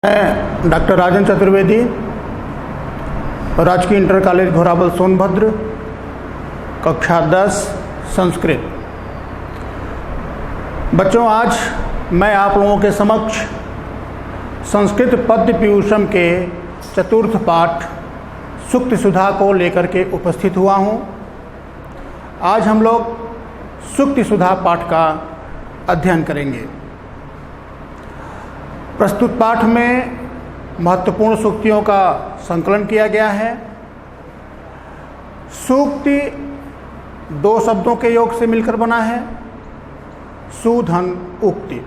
मैं डॉक्टर राजन चतुर्वेदी, राजकीय inter college घोराबल Sonbhadra, कक्षा 10 संस्कृत। बच्चों, आज मैं आप लोगों के समक्ष संस्कृत पद्य पीयूषम के चतुर्थ पाठ सूक्त सुधा को लेकर के उपस्थित हुआ हूँ। आज हम लोग सूक्त सुधा पाठ का अध्ययन करेंगे। प्रस्तुत पाठ में महत्वपूर्ण सूक्तियों का संकलन किया गया है। सूक्ति दो शब्दों के योग से मिलकर बना है, सुधन उक्ति।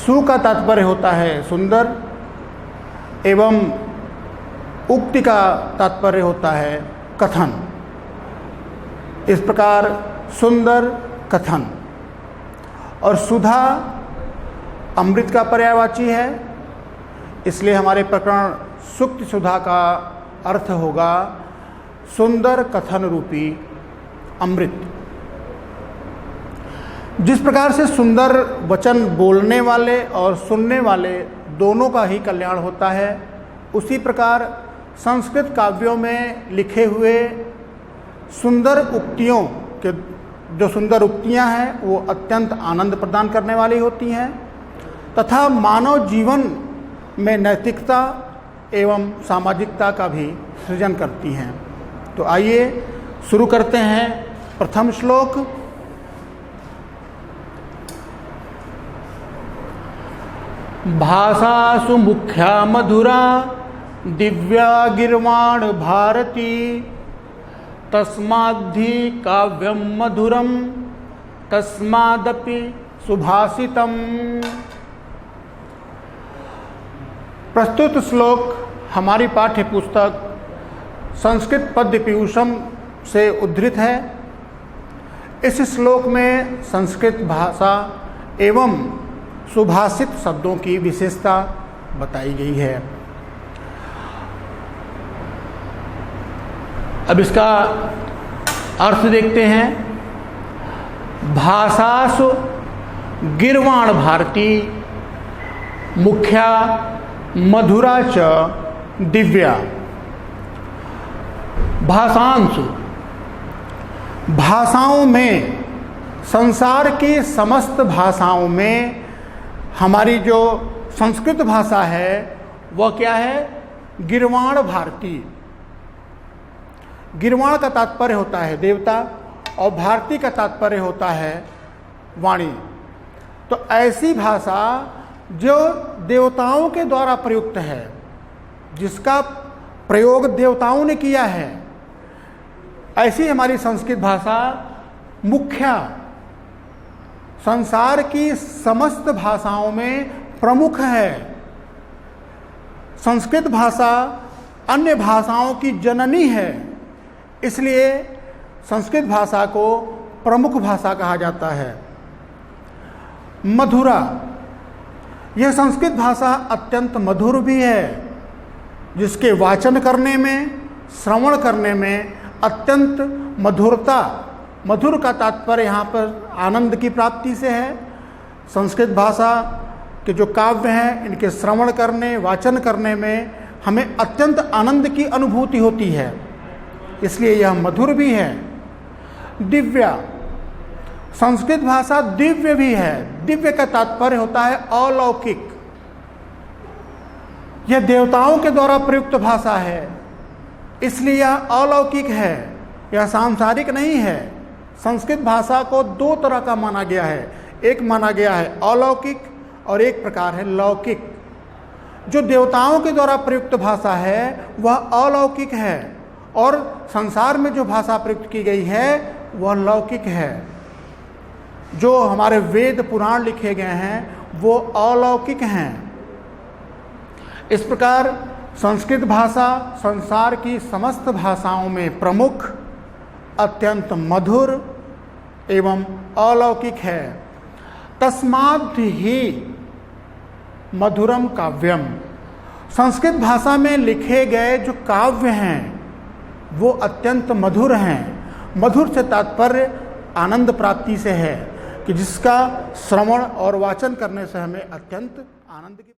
सु का तात्पर्य होता है सुंदर एवं उक्ति का तात्पर्य होता है कथन। इस प्रकार सुंदर कथन और सुधा अमृत का पर्यायवाची है, इसलिए हमारे प्रकरण सूक्त सुधा का अर्थ होगा सुंदर कथन रूपी अमृत। जिस प्रकार से सुंदर वचन बोलने वाले और सुनने वाले दोनों का ही कल्याण होता है, उसी प्रकार संस्कृत काव्यों में लिखे हुए सुंदर उक्तियों के जो सुंदर उक्तियां हैं वो अत्यंत आनंद प्रदान करने वाली होती हैं तथा मानव जीवन में नैतिकता एवं सामाजिकता का भी सृजन करती हैं। तो आइए शुरू करते हैं। प्रथम श्लोक। भाषासु मुख्या मधुरा दिव्या गिर्वाण भारती तस्माद्धि काव्यम मधुरम तस्मादपि सुभाषितम। प्रस्तुत श्लोक हमारी पाठ्य पुस्तक संस्कृत पद्य पीयूषम से उद्धृत है। इस श्लोक में संस्कृत भाषा एवं सुभाषित शब्दों की विशेषता बताई गई है। अब इसका अर्थ देखते हैं। भाषासु गिर्वाण भारती मुख्या मधुरा च दिव्या। भाषांशु, भाषाओं में, संसार की समस्त भाषाओं में हमारी जो संस्कृत भाषा है वह क्या है? गिर्वाण भारती। गिर्वाण का तात्पर्य होता है देवता और भारती का तात्पर्य होता है वाणी। तो ऐसी भाषा जो देवताओं के द्वारा प्रयुक्त है, जिसका प्रयोग देवताओं ने किया है, ऐसी हमारी संस्कृत भाषा मुख्या संसार की समस्त भाषाओं में प्रमुख है। संस्कृत भाषा अन्य भाषाओं की जननी है, इसलिए संस्कृत भाषा को प्रमुख भाषा कहा जाता है। मधुरा, यह संस्कृत भाषा अत्यंत मधुर भी है, जिसके वाचन करने में, श्रवण करने में अत्यंत मधुरता, मधुर का तात्पर्य यहाँ पर आनंद की प्राप्ति से है। संस्कृत भाषा के जो काव्य हैं, इनके श्रवण करने, वाचन करने में हमें अत्यंत आनंद की अनुभूति होती है, इसलिए यह मधुर भी है। दिव्या, संस्कृत भाषा दिव्य भी है। दिव्य का तात्पर्य होता है अलौकिक। यह देवताओं के द्वारा प्रयुक्त भाषा है, इसलिए यह अलौकिक है, यह सांसारिक नहीं है। संस्कृत भाषा को दो तरह का माना गया है। एक माना गया है अलौकिक और एक प्रकार है लौकिक। जो देवताओं के द्वारा प्रयुक्त भाषा है वह अलौकिक है और संसार में जो भाषा प्रयुक्त की गई है वह लौकिक है। जो हमारे वेद पुराण लिखे गए हैं वो अलौकिक हैं। इस प्रकार संस्कृत भाषा संसार की समस्त भाषाओं में प्रमुख, अत्यंत मधुर एवं अलौकिक है। तस्माद् ही मधुरम काव्यम, संस्कृत भाषा में लिखे गए जो काव्य हैं वो अत्यंत मधुर हैं। मधुर से तात्पर्य आनंद प्राप्ति से है कि जिसका श्रवण और वाचन करने से हमें अत्यंत आनंद की